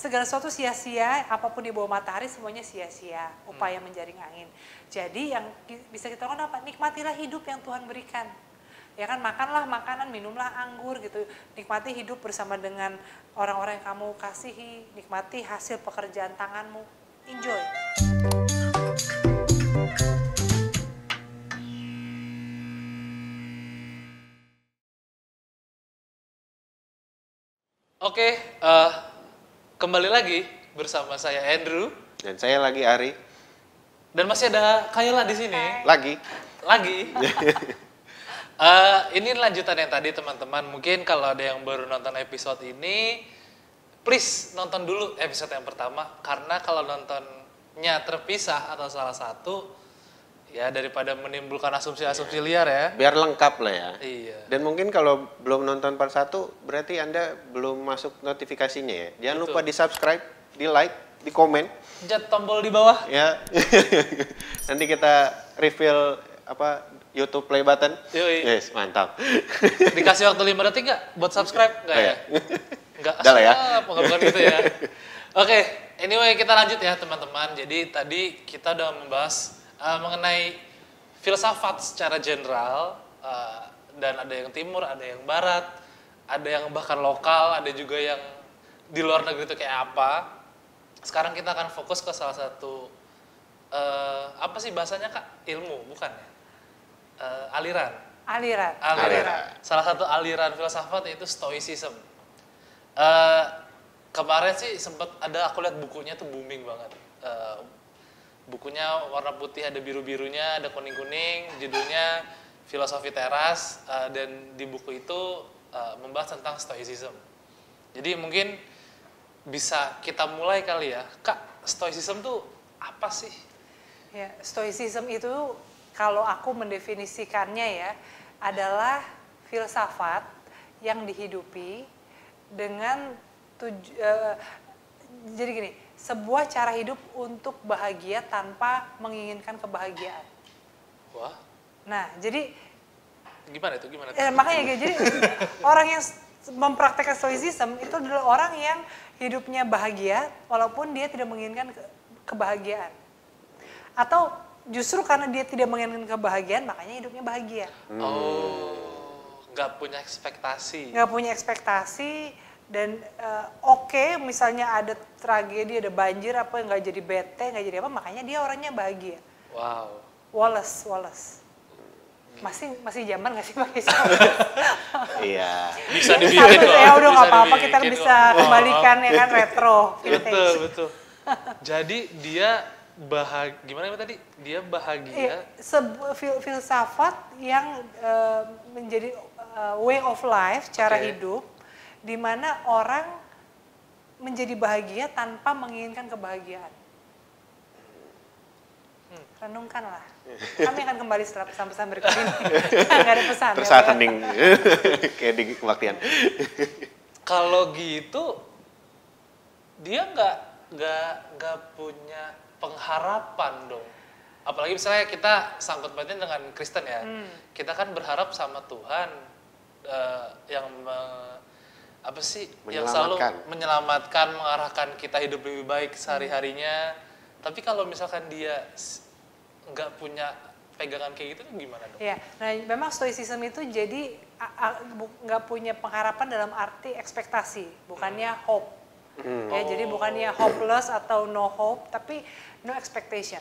segala sesuatu sia-sia, apapun di bawah matahari semuanya sia-sia, upaya menjaring angin. Jadi yang bisa kita lakukan apa? Nikmatilah hidup yang Tuhan berikan. Ya kan, makanlah makanan, minumlah anggur gitu. Nikmati hidup bersama dengan orang-orang yang kamu kasihi, nikmati hasil pekerjaan tanganmu. Enjoy. Oke, kembali lagi bersama saya Andrew Dan saya lagi Ari. dan masih ada Kayla di sini. Lagi. Ini lanjutan yang tadi teman-teman. Mungkin kalau ada yang baru nonton episode ini, please nonton dulu episode yang pertama. Karena kalau nontonnya terpisah atau salah satu, ya daripada menimbulkan asumsi-asumsi liar ya. Biar lengkap lah ya. Iya. Dan mungkin kalau belum nonton part 1, berarti Anda belum masuk notifikasinya ya. Jangan lupa di subscribe, di like, di komen. Pencet tombol di bawah. Ya. Nanti kita reveal YouTube play button. Yoi. Yes, mantap. Dikasih waktu 5 detik nggak buat subscribe? Nggak ya? Nggak. Udah lah ya. Bukan gitu ya. Oke, anyway kita lanjut ya teman-teman. Jadi tadi kita udah membahas mengenai filsafat secara general, dan ada yang timur, ada yang barat, ada yang bahkan lokal, ada juga yang di luar negeri itu kayak apa. Sekarang kita akan fokus ke salah satu, apa sih bahasanya Kak? Ilmu, bukan ya? Aliran. Salah satu aliran filsafat yaitu Stoicism. Kemarin sih sempat ada, aku lihat bukunya tuh booming banget. Bukunya warna putih, ada biru-birunya, ada kuning-kuning, judulnya Filosofi Teras, dan di buku itu membahas tentang Stoicism. Jadi mungkin bisa kita mulai kali ya, Kak, Stoicism tuh apa sih? Ya, Stoicism itu kalau aku mendefinisikannya ya, adalah filsafat yang dihidupi dengan jadi gini, sebuah cara hidup untuk bahagia tanpa menginginkan kebahagiaan. Wah. Nah, jadi gimana itu? Makanya jadi orang yang mempraktekkan Stoicism itu adalah orang yang hidupnya bahagia walaupun dia tidak menginginkan kebahagiaan. Atau justru karena dia tidak menginginkan kebahagiaan, makanya hidupnya bahagia. Nggak punya ekspektasi. Dan misalnya ada tragedi, ada banjir apa, nggak jadi bete, nggak jadi apa, makanya dia orangnya bahagia. Wow. Wallace. Masih zaman nggak sih pakai Iya. Bisa dibikin kok. Ya udah nggak apa-apa, kita bisa kembalikan ya kan, retro. Betul. Jadi dia gimana tadi? Dia bahagia. Sebuah filsafat yang menjadi way of life, cara hidup, di mana orang menjadi bahagia tanpa menginginkan kebahagiaan. Renungkanlah. Kami akan kembali setelah pesan-pesan berikut ini. Nggak ada pesan. Tersaat hening. Kayak di kebaktian. Kalau gitu, dia nggak punya pengharapan dong. Apalagi misalnya kita sangkut pautin dengan Kristen ya. Kita kan berharap sama Tuhan yang yang selalu menyelamatkan, mengarahkan kita hidup lebih baik sehari-harinya. Tapi kalau misalkan dia nggak punya pegangan kayak gitu, gimana dong? Ya, nah memang Stoicism itu jadi nggak punya pengharapan dalam arti ekspektasi, bukannya hope. Ya, jadi bukannya hopeless atau no hope, tapi no expectation.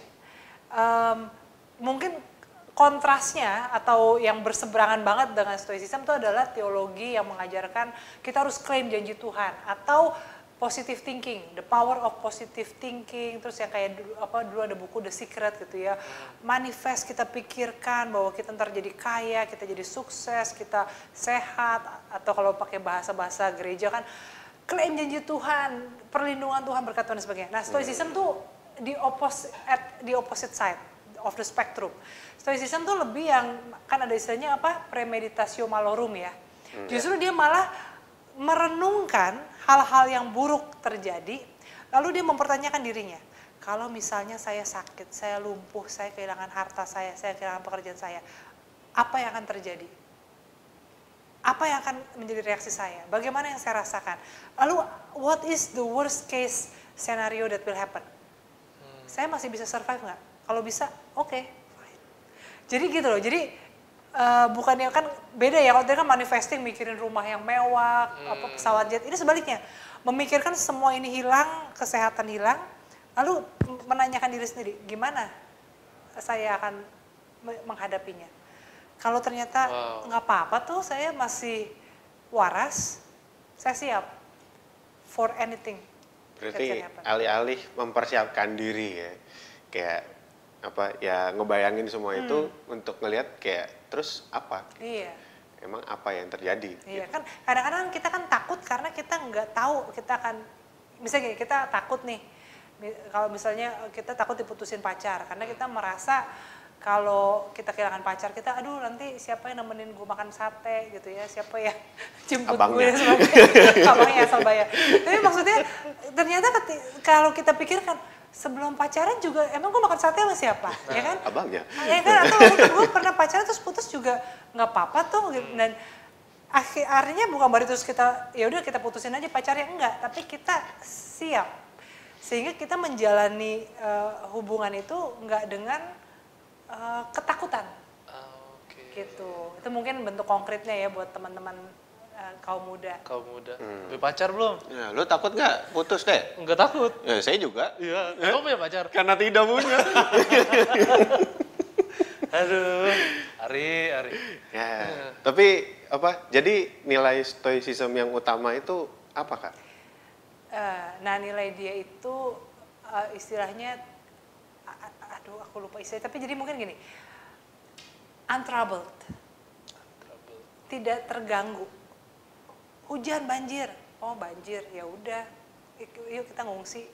Mungkin kontrasnya atau yang berseberangan banget dengan Stoicism itu adalah teologi yang mengajarkan kita harus klaim janji Tuhan, atau positive thinking, the power of positive thinking. Terus yang kayak dulu ada buku The Secret gitu ya, manifest, kita pikirkan bahwa kita ntar jadi kaya, kita jadi sukses, kita sehat, atau kalau pakai bahasa gereja kan klaim janji Tuhan, perlindungan Tuhan, berkat Tuhan dan sebagainya. Nah, Stoicism tuh di opposite side of the spectrum. Stoicism tuh lebih yang, kan ada istilahnya apa, premeditatio malorum ya. Justru dia malah merenungkan hal-hal yang buruk terjadi, lalu dia mempertanyakan dirinya. Kalau misalnya saya sakit, saya lumpuh, saya kehilangan harta saya kehilangan pekerjaan saya, apa yang akan terjadi? apa yang akan menjadi reaksi saya? Bagaimana yang saya rasakan? Lalu what is the worst case scenario that will happen? Saya masih bisa survive nggak? Kalau bisa, oke, fine. Jadi gitu loh. Jadi bukannya kan beda ya. Kalau tadi kan manifesting mikirin rumah yang mewah, apa pesawat jet. Ini sebaliknya, memikirkan semua ini hilang, kesehatan hilang, lalu menanyakan diri sendiri, gimana saya akan menghadapinya? Kalau ternyata nggak apa-apa tuh, saya masih waras, saya siap for anything. Berarti alih-alih mempersiapkan diri ya, kayak apa ya, ngebayangin semua itu untuk ngelihat kayak terus apa? Iya. Emang apa yang terjadi? Iya Gitu. kan, kadang-kadang kita kan takut karena kita nggak tahu kita akan, misalnya gini, kita takut nih, kalau misalnya kita takut diputusin pacar karena kita merasa kalau kita kehilangan pacar kita, aduh nanti siapa yang nemenin gue makan sate gitu ya, siapa yang jemput gue dan sebagainya, abangnya asal bayar. Tapi maksudnya ternyata kalau kita pikirkan sebelum pacaran juga emang gue makan sate sama siapa, ya kan? Abangnya. Ya kan, atau gue pernah pacaran terus putus juga nggak apa-apa tuh, dan akhirnya bukan berarti terus kita ya udah kita putusin aja pacarnya, enggak, tapi kita siap sehingga kita menjalani hubungan itu nggak dengan ketakutan, gitu. Itu mungkin bentuk konkretnya ya buat teman-teman kaum muda. Punya pacar belum? Ya, lu takut nggak putus deh? Enggak takut. Ya, saya juga. Iya, kamu punya pacar? Karena tidak punya. Aduh, Ari. Ya, tapi apa? Jadi nilai stoicism yang utama itu apa, Kak? Nah, nilai dia itu istilahnya, aduh aku lupa istilahnya, tapi jadi mungkin gini, untroubled, tidak terganggu. Hujan, banjir, oh banjir, ya udah, yuk kita ngungsi.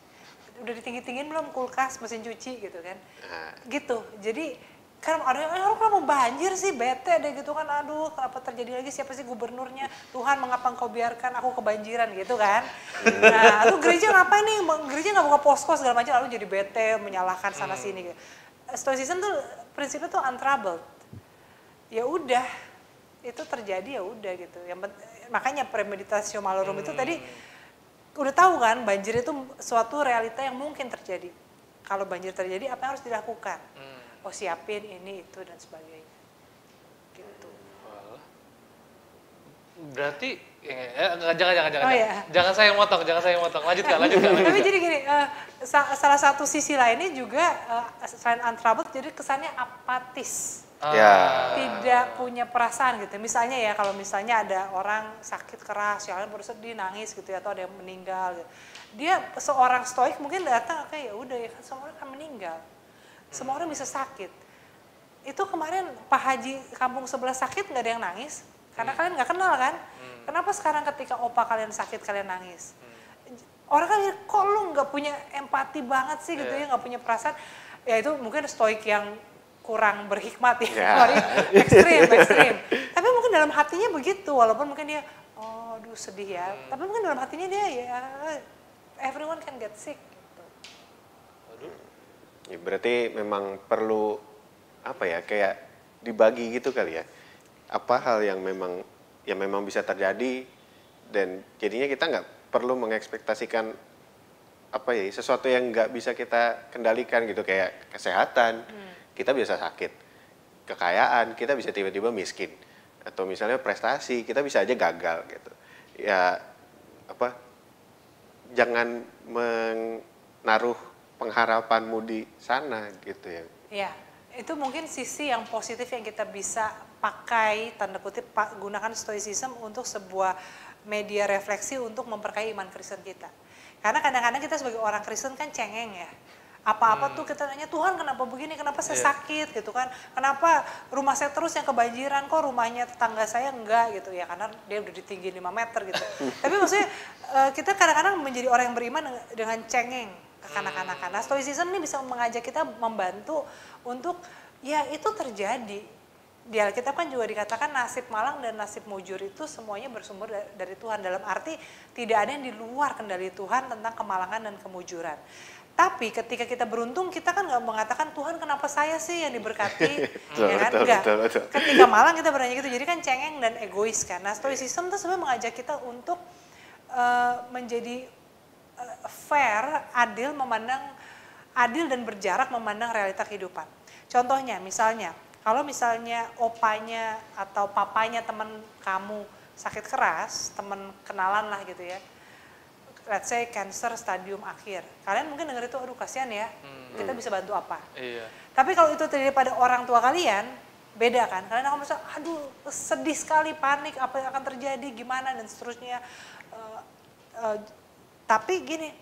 Udah ditinggi-tinggiin belum kulkas, mesin cuci gitu kan, gitu. Jadi kan ada yang, lu kenapa banjir sih, bete deh gitu kan, aduh kenapa terjadi lagi, siapa sih gubernurnya, Tuhan mengapa engkau biarkan aku kebanjiran gitu kan. Nah, lalu gereja ngapain nih, gereja nggak buka posko segala macam, lalu jadi bete, menyalahkan sana sini gitu. Stoicism tuh prinsipnya tuh untroubled, ya udah itu terjadi ya udah gitu. Makanya premeditatio malorum itu tadi udah tahu kan, banjir itu suatu realita yang mungkin terjadi. Kalau banjir terjadi, apa yang harus dilakukan? Oh siapin ini itu dan sebagainya, gitu. Berarti jangan. Oh, iya. Jangan saya yang motong. Lanjutkan. Tapi jadi gini, salah satu sisi lainnya juga selain untroubled, jadi kesannya apatis. Tidak punya perasaan gitu. Misalnya ya, kalau misalnya ada orang sakit keras, yang lain baru sedih, nangis gitu ya, atau ada yang meninggal gitu. Dia seorang stoik mungkin datang, kayak ya udah ya kan semua orang akan meninggal. Semua orang bisa sakit. Itu kemarin Pak Haji kampung sebelah sakit nggak ada yang nangis, karena kalian nggak kenal kan. Kenapa sekarang ketika opa kalian sakit kalian nangis? Orang kan kok lu nggak punya empati banget sih gitu ya, nggak punya perasaan. Ya itu mungkin stoik yang kurang berhikmat ya, ekstrim. Tapi mungkin dalam hatinya begitu, walaupun mungkin dia, oh aduh sedih ya, tapi mungkin dalam hatinya dia ya, everyone can get sick. Gitu. Ya, berarti memang perlu apa ya, kayak dibagi gitu kali ya. Apa hal yang memang bisa terjadi, dan jadinya kita nggak perlu mengekspektasikan apa ya, sesuatu yang nggak bisa kita kendalikan gitu, kayak kesehatan. Kita bisa sakit, kekayaan, kita bisa tiba-tiba miskin, atau misalnya prestasi, kita bisa aja gagal gitu. Ya apa? Jangan menaruh pengharapanmu di sana gitu ya. Ya, itu mungkin sisi yang positif yang kita bisa pakai, tanda kutip, gunakan stoicism untuk sebuah media refleksi untuk memperkaya iman Kristen kita. Karena kadang-kadang kita sebagai orang Kristen kan cengeng ya. Apa-apa tuh kita nanya, Tuhan kenapa begini, kenapa saya sakit gitu kan, kenapa rumah saya terus yang kebanjiran, kok rumahnya tetangga saya enggak gitu ya, karena dia udah ditinggi 5 meter gitu. Tapi maksudnya kita kadang-kadang menjadi orang yang beriman dengan cengeng, kekanak-kanakan. Nah, stoicism ini bisa mengajak kita, membantu untuk ya itu terjadi, di Alkitab kan juga dikatakan nasib malang dan nasib mujur itu semuanya bersumber dari Tuhan. Dalam arti tidak ada yang di luar kendali Tuhan tentang kemalangan dan kemujuran. Tapi ketika kita beruntung, kita kan nggak mengatakan Tuhan kenapa saya sih yang diberkati, ya kan? Enggak. Betul. Ketika malang kita bertanya gitu, jadi kan cengeng dan egois kan. Nah, stoicism itu sebenarnya mengajak kita untuk menjadi fair, adil dan berjarak memandang realita kehidupan. Contohnya, misalnya, kalau misalnya opanya atau papanya teman kamu sakit keras, teman kenalan lah gitu ya, let's say cancer stadium akhir. Kalian mungkin dengar itu, aduh kasihan ya, kita bisa bantu apa. Iya. Tapi kalau itu terjadi pada orang tua kalian, beda kan. Kalian akan merasa, aduh sedih sekali, panik, apa yang akan terjadi, gimana, dan seterusnya. Tapi gini,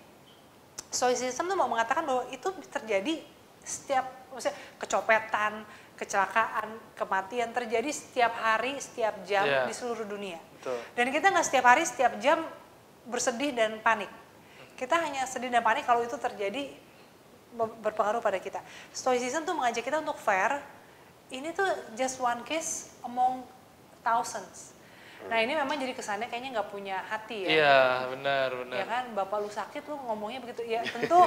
stoicism tuh mau mengatakan bahwa itu terjadi setiap, maksudnya kecopetan, kecelakaan, kematian terjadi setiap hari, setiap jam di seluruh dunia. Betul. Dan kita nggak setiap hari, setiap jam bersedih dan panik. Kita hanya sedih dan panik kalau itu terjadi berpengaruh pada kita. Stoicism tuh mengajak kita untuk fair. Ini tuh just one case among thousands. Nah ini memang jadi kesannya kayaknya nggak punya hati ya. Iya, benar. Ya kan, bapak lu sakit lu ngomongnya begitu. Ya tentu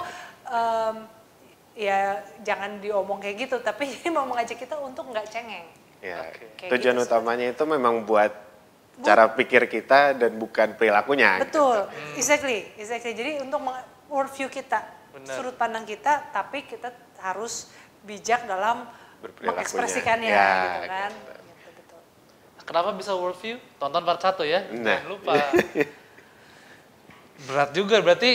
ya jangan diomong kayak gitu. Tapi ini mau mengajak kita untuk nggak cengeng. Ya, Kayak tujuan gitu sih. utamanya itu memang buat cara pikir kita dan bukan perilakunya. Betul, exactly. Jadi untuk worldview kita, Benar. sudut pandang kita, tapi kita harus bijak dalam Berperilakunya. mengekspresikannya, Ya, gitu kan. gitu. Gitu, betul. Kenapa bisa worldview? Tonton part 1 ya, Nah. jangan lupa. Berat juga, berarti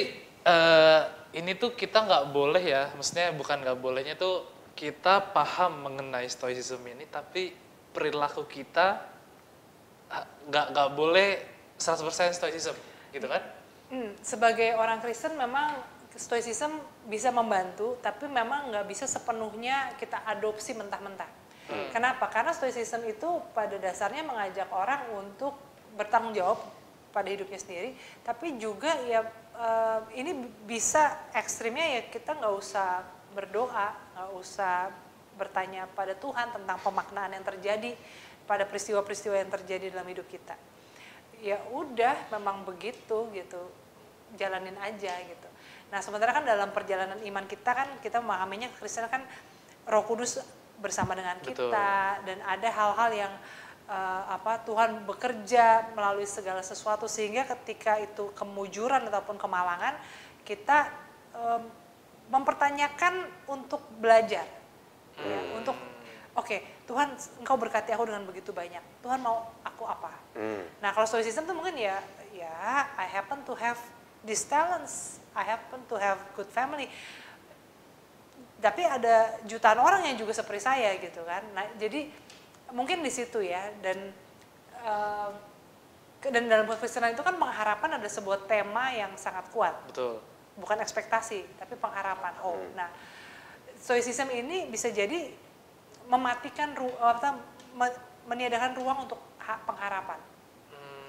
ini tuh kita nggak boleh ya, maksudnya bukan nggak bolehnya tuh kita paham mengenai stoicism ini, tapi perilaku kita nggak boleh 100% stoicism, gitu kan? Sebagai orang Kristen memang stoicism bisa membantu, tapi memang nggak bisa sepenuhnya kita adopsi mentah-mentah. Kenapa? Karena stoicism itu pada dasarnya mengajak orang untuk bertanggung jawab pada hidupnya sendiri, tapi juga ya ini bisa ekstrimnya ya kita nggak usah berdoa, nggak usah bertanya pada Tuhan tentang pemaknaan yang terjadi pada peristiwa-peristiwa yang terjadi dalam hidup kita. Ya udah, memang begitu gitu, jalanin aja gitu. Nah sementara kan dalam perjalanan iman kita kan kita memahaminya Kristen kan Roh Kudus bersama dengan kita. Betul. Dan ada hal-hal yang Tuhan bekerja melalui segala sesuatu sehingga ketika itu kemujuran ataupun kemalangan kita mempertanyakan untuk belajar, ya, untuk Oke, Tuhan Engkau berkati aku dengan begitu banyak. Tuhan mau aku apa? Nah, kalau stoicism tuh mungkin ya I happen to have these talents. I happen to have good family. Tapi ada jutaan orang yang juga seperti saya gitu kan. Nah, jadi mungkin di situ ya dan dalam kekristenan itu kan pengharapan ada sebuah tema yang sangat kuat. Betul. Bukan ekspektasi, tapi pengharapan, hope. Nah, stoicism ini bisa jadi mematikan meniadakan ruang untuk pengharapan,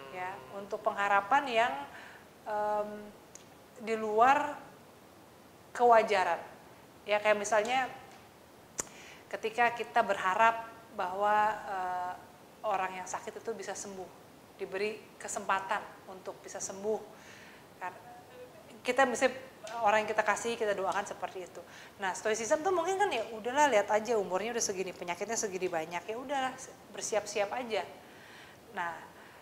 ya, untuk pengharapan yang di luar kewajaran, ya kayak misalnya ketika kita berharap bahwa orang yang sakit itu bisa sembuh, diberi kesempatan untuk bisa sembuh, kita bisa orang yang kita kasih kita doakan seperti itu. Nah, stoicism tuh mungkin kan ya udahlah lihat aja umurnya udah segini, penyakitnya segini banyak, ya udahlah bersiap-siap aja. Nah,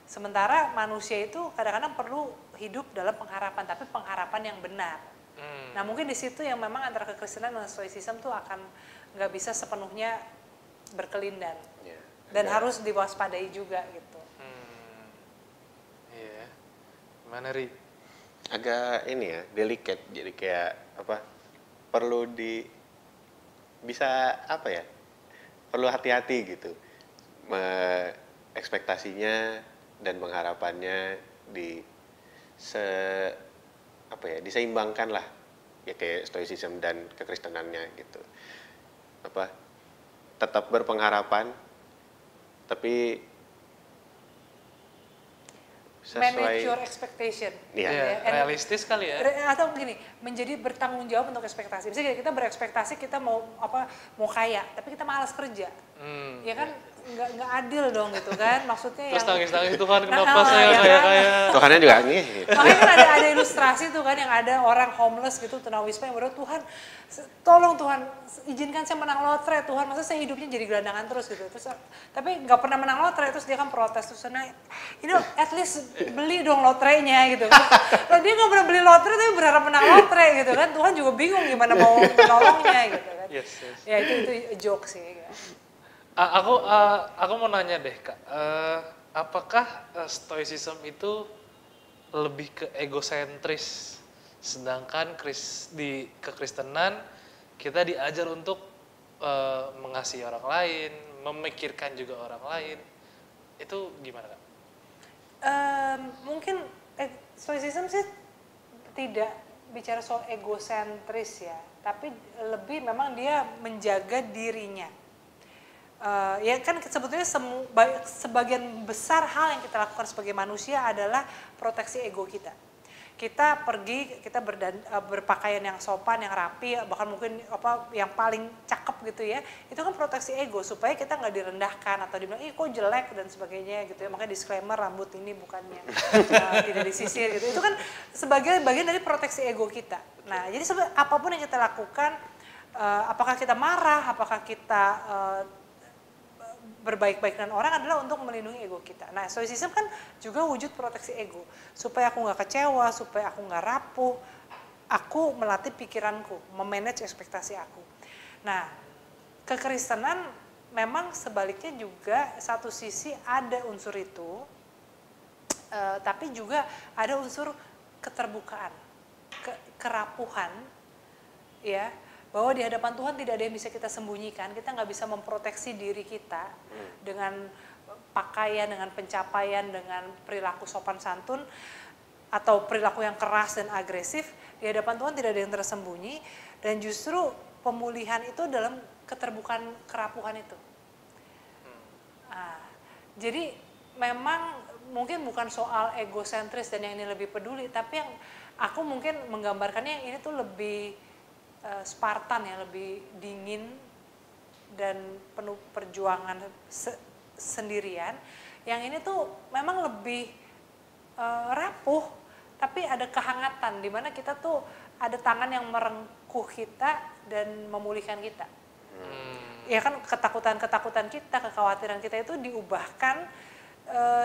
sementara manusia itu kadang-kadang perlu hidup dalam pengharapan, tapi pengharapan yang benar. Nah, mungkin di situ yang memang antara kekristenan dan stoicism tuh akan nggak bisa sepenuhnya berkelindan dan harus diwaspadai juga gitu. Iya, gimana Ri? Agak ini ya, delicate, jadi kayak perlu perlu hati-hati gitu, ekspektasinya dan pengharapannya diseimbangkan lah, ya kayak stoicism dan kekristenannya gitu, tetap berpengharapan, tapi Manage sesuai your expectation. Iya. Realistis kali ya. Atau begini, menjadi bertanggung jawab untuk ekspektasi. Misalnya kita berekspektasi kita mau kaya, tapi kita malas kerja. Ya kan nggak adil dong gitu kan, maksudnya Terus yang nangis-nangis Tuhan kenapa Nah, saya ya kayak kan? kayak Tuhannya juga nih. makanya kan ada ilustrasi tuh kan yang ada orang homeless gitu tunawisma yang berdoa, Tuhan tolong Tuhan izinkan saya menang lotre Tuhan, masa saya hidupnya jadi gelandangan terus gitu, terus tapi nggak pernah menang lotre, terus dia kan protes terus nah at least beli dong lotrenya gitu. Kalau dia nggak pernah beli lotre tapi berharap menang lotre gitu kan, Tuhan juga bingung gimana mau menolongnya gitu kan. yes, yes. Ya itu joke sih. Gitu. Aku mau nanya deh Kak, apakah stoicism itu lebih ke egosentris, sedangkan di kekristenan kita diajar untuk mengasihi orang lain, memikirkan juga orang lain, itu gimana Kak? Mungkin stoicism sih tidak bicara soal egosentris ya, tapi lebih memang dia menjaga dirinya. Ya kan sebetulnya sebagian besar hal yang kita lakukan sebagai manusia adalah proteksi ego kita. Kita pergi, kita berpakaian yang sopan, yang rapi, bahkan mungkin yang paling cakep gitu ya. Itu kan proteksi ego supaya kita nggak direndahkan atau dibilang, ih kok jelek dan sebagainya gitu ya. Makanya disclaimer rambut ini bukannya tidak disisir gitu. Itu kan sebagai bagian dari proteksi ego kita. Nah jadi apapun yang kita lakukan, apakah kita marah, apakah kita berbaik-baik dengan orang adalah untuk melindungi ego kita. Nah, stoicism kan juga wujud proteksi ego. Supaya aku nggak kecewa, supaya aku nggak rapuh, aku melatih pikiranku, memanage ekspektasi aku. Nah, kekristenan memang sebaliknya juga satu sisi ada unsur itu, tapi juga ada unsur keterbukaan, kerapuhan, ya. Bahwa di hadapan Tuhan tidak ada yang bisa kita sembunyikan, kita nggak bisa memproteksi diri kita dengan pakaian, dengan pencapaian, dengan perilaku sopan santun, atau perilaku yang keras dan agresif. Di hadapan Tuhan tidak ada yang tersembunyi, dan justru pemulihan itu dalam keterbukaan kerapuhan itu. Nah, jadi memang mungkin bukan soal egosentris dan yang ini lebih peduli, tapi yang aku mungkin menggambarkannya yang ini tuh lebih Spartan ya, lebih dingin dan penuh perjuangan sendirian. Yang ini tuh memang lebih rapuh, tapi ada kehangatan di mana kita tuh ada tangan yang merengkuh kita dan memulihkan kita. Ya kan ketakutan kita, kekhawatiran kita itu diubahkan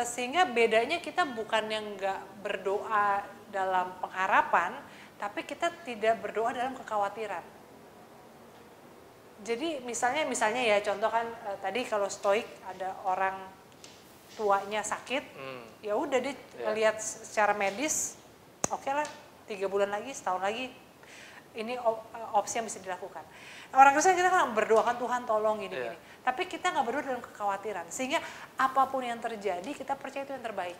sehingga bedanya kita bukan yang nggak berdoa dalam pengharapan, tapi kita tidak berdoa dalam kekhawatiran. Jadi misalnya ya contoh kan tadi kalau stoik ada orang tuanya sakit, ya udah dia lihat secara medis, oke lah 3 bulan lagi, setahun lagi, ini opsi yang bisa dilakukan. Nah, orang Kristen kita kan berdoakan Tuhan tolong gini. Tapi kita nggak berdoa dalam kekhawatiran, sehingga apapun yang terjadi kita percaya itu yang terbaik.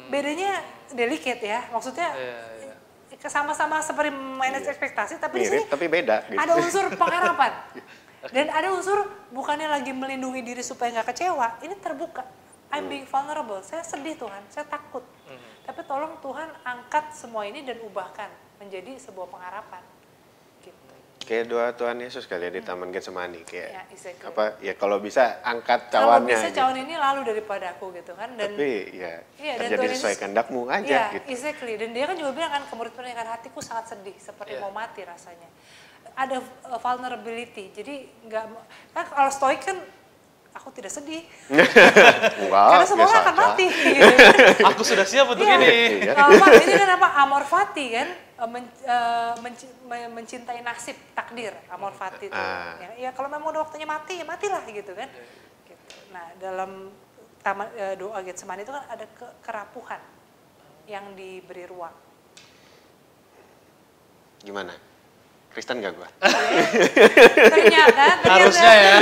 Bedanya delicate ya, maksudnya. Sama-sama seperti manage ekspektasi, tapi mirip, di sini tapi beda, gitu. ada unsur pengharapan dan ada unsur bukannya lagi melindungi diri supaya nggak kecewa, ini terbuka. I'm being vulnerable, saya sedih Tuhan, saya takut, tapi tolong Tuhan angkat semua ini dan ubahkan menjadi sebuah pengharapan. Gitu. Kayak doa Tuhan Yesus kali ya di Taman Getsemani kayak Ya, exactly. ya kalau bisa angkat Kalau cawannya. bisa cawan ini lalu daripada aku gitu kan. Dan tapi ya dan terjadi Tuhan sesuai Yesus, kehendakmu aja ya, gitu. Exactly. Dan dia kan juga bilang kan, kemurid-murid yang hatiku sangat sedih seperti mau mati rasanya. Ada vulnerability. Jadi nggak kan kalau stoik kan aku tidak sedih. Karena semua orang akan mati. Gitu. Aku sudah siap untuk ini. Ini kan apa? Amor fati kan, mencintai nasib, takdir, amor fati itu. Ya kalau memang udah waktunya mati, ya matilah gitu kan. Gitu. Nah dalam doa Getsemani itu kan ada kerapuhan yang diberi ruang. Gimana? Kristen gak gua? Ternyata Harusnya ya.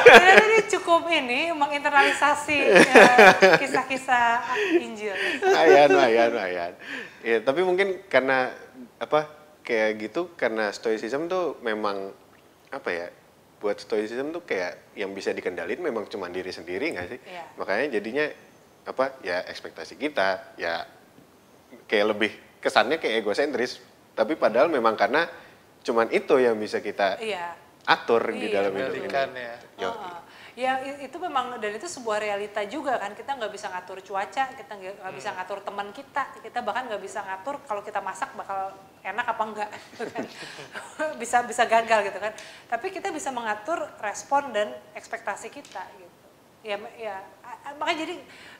Ternyata ini cukup menginternalisasi kisah-kisah Injil. Ayan. Ya, tapi mungkin karena kayak gitu, karena stoicism tuh memang buat stoicism tuh kayak yang bisa dikendalin memang cuma diri sendiri nggak sih? Iya. Makanya jadinya ekspektasi kita ya kayak lebih kesannya kayak egosentris, tapi padahal memang karena cuman itu yang bisa kita atur di dalam hidup ini. Ya. Ya itu memang, dan itu sebuah realita juga kan, kita nggak bisa ngatur cuaca, kita nggak bisa ngatur teman kita bahkan nggak bisa ngatur kalau kita masak bakal enak apa enggak gitu kan. bisa gagal gitu kan, tapi kita bisa mengatur respon dan ekspektasi kita gitu. Ya makanya jadi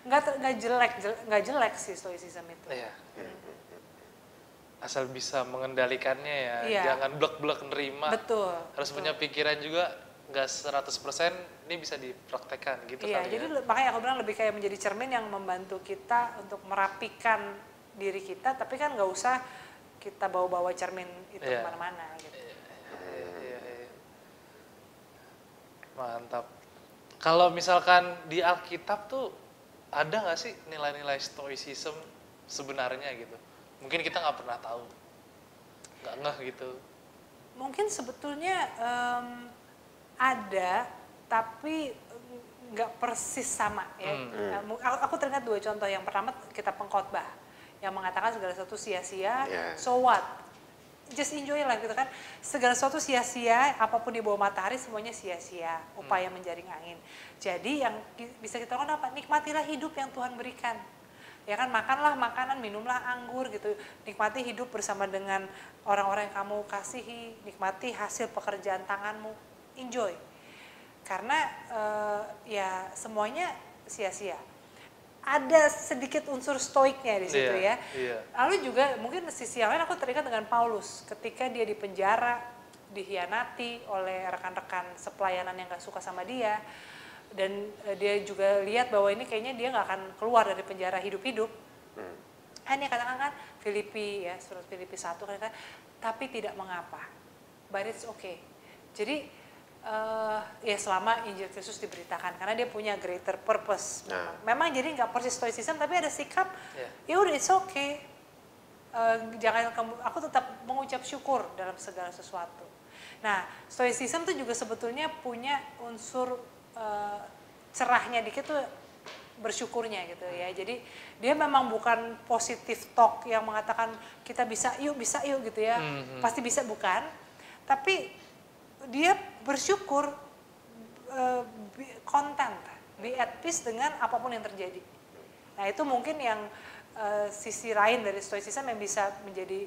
nggak jelek sih stoicism itu. Iya. Asal bisa mengendalikannya ya, Iya. jangan blek-blek nerima. Betul. Harus punya pikiran juga, nggak 100% ini bisa dipraktekkan gitu Iya, kali jadi ya. makanya aku bilang lebih kayak menjadi cermin yang membantu kita untuk merapikan diri kita, tapi kan nggak usah kita bawa-bawa cermin itu Iya. kemana-mana gitu. Iya. Mantap. Kalau misalkan di Alkitab tuh ada nggak sih nilai-nilai stoicism sebenarnya gitu? Mungkin kita nggak pernah tahu, nggak ngeh gitu. Mungkin sebetulnya ada, tapi nggak persis sama ya. Aku teringat 2 contoh. Yang pertama kitab Pengkhotbah yang mengatakan segala sesuatu sia-sia, so what? Just enjoy lah gitu kan. Segala sesuatu sia-sia, apapun di bawah matahari semuanya sia-sia, upaya menjaring angin. Jadi yang bisa kita lakukan apa? Nikmatilah hidup yang Tuhan berikan. Ya kan, makanlah makanan, minumlah anggur gitu. Nikmati hidup bersama dengan orang-orang yang kamu kasihi, nikmati hasil pekerjaan tanganmu, enjoy. Karena ya semuanya sia-sia. Ada sedikit unsur stoiknya di situ ya. Lalu juga mungkin sisi yang lain aku teringat dengan Paulus ketika dia di penjara, dikhianati oleh rekan-rekan sepelayanan yang gak suka sama dia. Dan dia juga lihat bahwa ini kayaknya dia nggak akan keluar dari penjara hidup-hidup. Hanya katakan kan Filipi ya, surat Filipi 1 katakan, tapi tidak mengapa, but it's okay. Jadi ya selama Injil Kristus diberitakan, karena dia punya greater purpose. Memang jadi nggak persis stoicism, tapi ada sikap ya udah it's okay. Jangan aku tetap mengucap syukur dalam segala sesuatu. Nah, stoicism itu juga sebetulnya punya unsur cerahnya dikit tuh bersyukurnya gitu ya. Jadi dia memang bukan positive talk yang mengatakan kita bisa yuk gitu ya. Pasti bisa, bukan. Tapi dia bersyukur, content, be at peace dengan apapun yang terjadi. Nah itu mungkin yang sisi lain dari stoicism yang bisa menjadi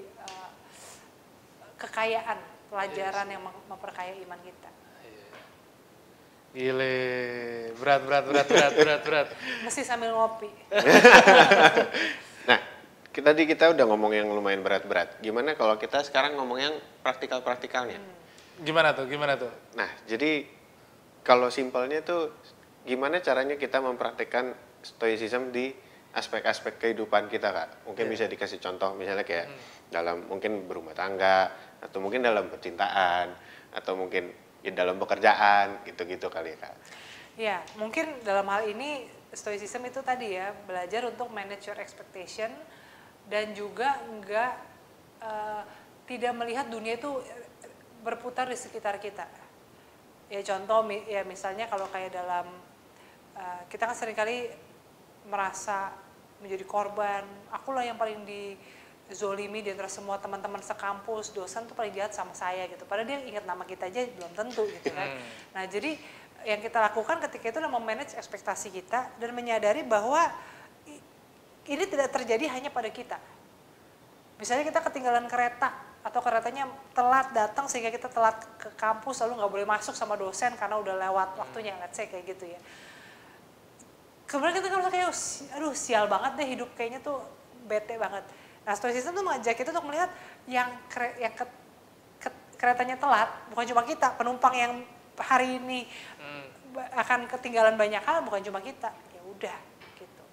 kekayaan, pelajaran yang memperkaya iman kita. Gile, berat. Mesti sambil ngopi. Nah, tadi kita udah ngomong yang lumayan berat-berat. Gimana kalau kita sekarang ngomong yang praktikal-praktikalnya? Gimana tuh? Nah, jadi kalau simpelnya tuh gimana caranya kita mempraktikkan stoicism di aspek-aspek kehidupan kita, Kak? Mungkin bisa dikasih contoh, misalnya kayak dalam mungkin berumah tangga, atau mungkin dalam percintaan, atau mungkin ya dalam pekerjaan, gitu-gitu kali ya, Kak. Ya, mungkin dalam hal ini stoicism itu tadi ya, belajar untuk manage your expectation dan juga tidak melihat dunia itu berputar di sekitar kita. Ya contoh ya misalnya kalau kayak dalam kita kan seringkali merasa menjadi korban, akulah yang paling dizolimi di antara semua teman-teman sekampus, dosen tuh paling jahat sama saya gitu. Padahal dia ingat nama kita aja belum tentu gitu kan. Nah jadi yang kita lakukan ketika itu adalah memanage ekspektasi kita dan menyadari bahwa ini tidak terjadi hanya pada kita. Misalnya kita ketinggalan kereta atau keretanya telat datang sehingga kita telat ke kampus lalu nggak boleh masuk sama dosen karena udah lewat waktunya, let's say kayak gitu ya. Kemudian kita ngerasa kayak, aduh sial banget deh hidup kayaknya tuh bete banget. Nah stoicism tuh mengajak kita untuk melihat yang keretanya telat, bukan cuma kita, penumpang yang hari ini akan ketinggalan banyak hal, bukan cuma kita, ya udah gitu.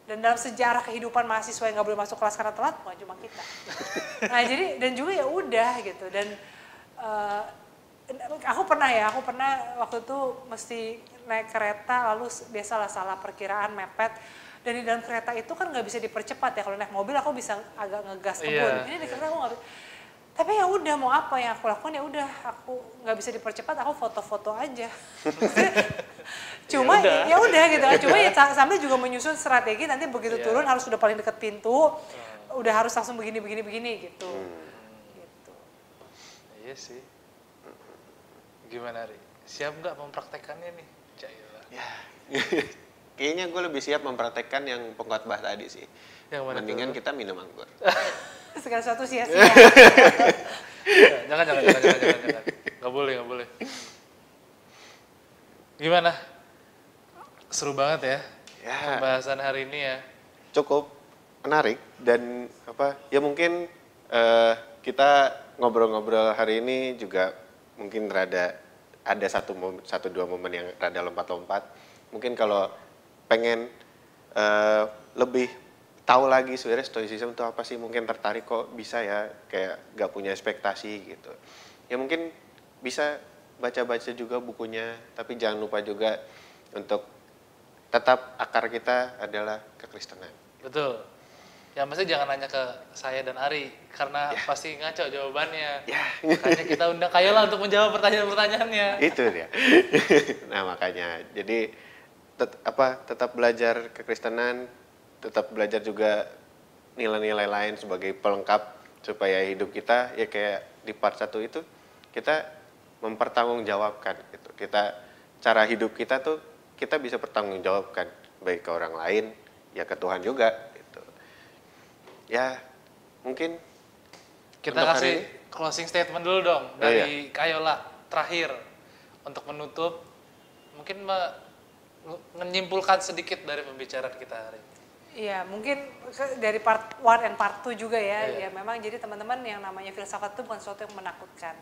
Dan dalam sejarah kehidupan mahasiswa yang nggak boleh masuk kelas karena telat, bukan cuma kita. Nah jadi dan juga ya udah gitu. Dan aku pernah waktu itu mesti naik kereta lalu biasalah salah perkiraan, mepet. Dan di dalam kereta itu kan nggak bisa dipercepat ya, kalau naik mobil aku bisa agak ngegas kebun. Ini di kereta aku nggak. Tapi ya udah mau apa yang aku lakukan, ya udah aku nggak bisa dipercepat, aku foto-foto aja. Cuma ya udah gitu. Cuma ya sambil juga menyusun strategi nanti begitu turun harus sudah paling dekat pintu, udah harus langsung begini gitu. Iya sih. Gimana Ri? Siap nggak mempraktekannya nih? Cailah. Ya, kayaknya gue lebih siap mempraktekkan yang pengkhotbah tadi sih. Yang mana Mendingan tuh? kita minum anggur. Segala sesuatu sia-sia. Jangan. Nggak boleh. Gimana? Seru banget ya Ya, pembahasan hari ini ya. cukup menarik dan ya mungkin kita ngobrol-ngobrol hari ini juga mungkin ada satu dua momen yang rada lompat-lompat. Mungkin kalau pengen lebih tahu lagi sebenarnya stoicism itu apa sih, mungkin tertarik kok bisa ya kayak gak punya ekspektasi gitu. Ya mungkin bisa baca-baca juga bukunya, tapi jangan lupa juga untuk tetap akar kita adalah kekristenan. Betul. Ya mesti jangan nanya ke saya dan Ari karena pasti ngaco jawabannya. Ya. Makanya kita undang Kayola untuk menjawab pertanyaan-pertanyaannya. Itu dia. Nah makanya jadi tetap belajar kekristenan, tetap belajar juga nilai-nilai lain sebagai pelengkap supaya hidup kita ya kayak di part 1 itu kita mempertanggungjawabkan gitu. Cara hidup kita tuh kita bisa pertanggungjawabkan baik ke orang lain ya ke Tuhan juga gitu. Ya mungkin Kita untuk kasih hari ini, closing statement dulu dong dari Kayola terakhir untuk menutup, mungkin menyimpulkan sedikit dari pembicaraan kita hari ini. Iya, mungkin dari part 1 and part 2 juga ya. Iya. Ya memang jadi teman-teman yang namanya filsafat itu bukan sesuatu yang menakutkan.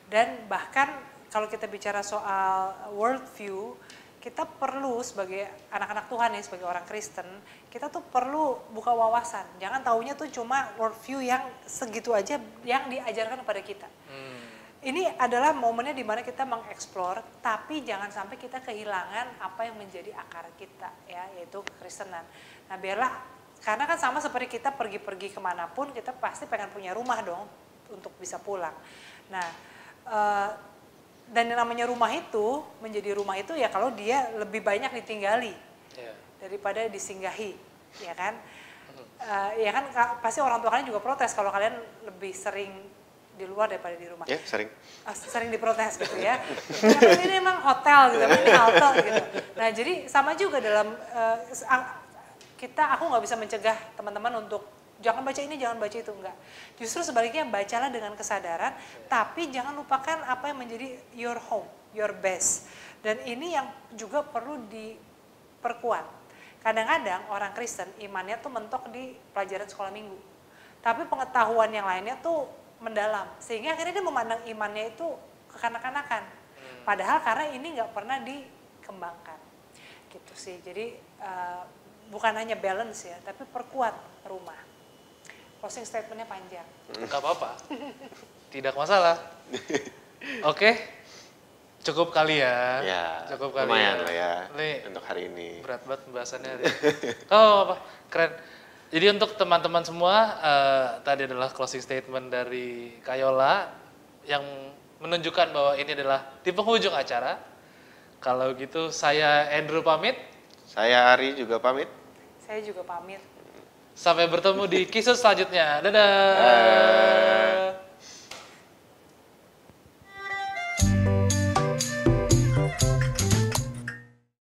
Dan bahkan kalau kita bicara soal world view, kita perlu sebagai anak-anak Tuhan ya, sebagai orang Kristen, kita tuh perlu buka wawasan. Jangan taunya tuh cuma world view yang segitu aja yang diajarkan kepada kita. Ini adalah momennya di mana kita mengeksplor, tapi jangan sampai kita kehilangan apa yang menjadi akar kita, ya, yaitu kekristenan. Nah, biarlah, karena kan sama seperti kita pergi-pergi kemanapun, kita pasti pengen punya rumah dong untuk bisa pulang. Nah, dan yang namanya rumah itu, menjadi rumah itu ya kalau dia lebih banyak ditinggali daripada disinggahi, ya kan? Ya kan pasti orang tua kalian juga protes kalau kalian lebih sering di luar daripada di rumah. ya sering. Sering diprotes gitu ya. Tapi ini emang hotel gitu, ini halte gitu. Nah jadi sama juga dalam aku nggak bisa mencegah teman-teman untuk jangan baca ini, jangan baca itu, enggak. Justru sebaliknya bacalah dengan kesadaran, tapi jangan lupakan apa yang menjadi your home, your base. Dan ini yang juga perlu diperkuat. Kadang-kadang orang Kristen imannya tuh mentok di pelajaran sekolah minggu. Tapi pengetahuan yang lainnya tuh mendalam, sehingga akhirnya dia memandang imannya itu kekanak-kanakan. Padahal karena ini nggak pernah dikembangkan, gitu sih. Jadi bukan hanya balance ya, tapi perkuat rumah. Closing statementnya panjang. Gak apa-apa, tidak masalah. Oke, cukup kali ya. Ya, Cukup kali lumayan lah ya Ini untuk hari ini. berat banget pembahasannya. Oh, apa? Keren. Jadi untuk teman-teman semua, tadi adalah closing statement dari Kayola yang menunjukkan bahwa ini adalah di penghujung acara. Kalau gitu saya Andrew pamit. Saya Ari juga pamit. Saya juga pamit. Sampai bertemu di kisah selanjutnya. Dadah.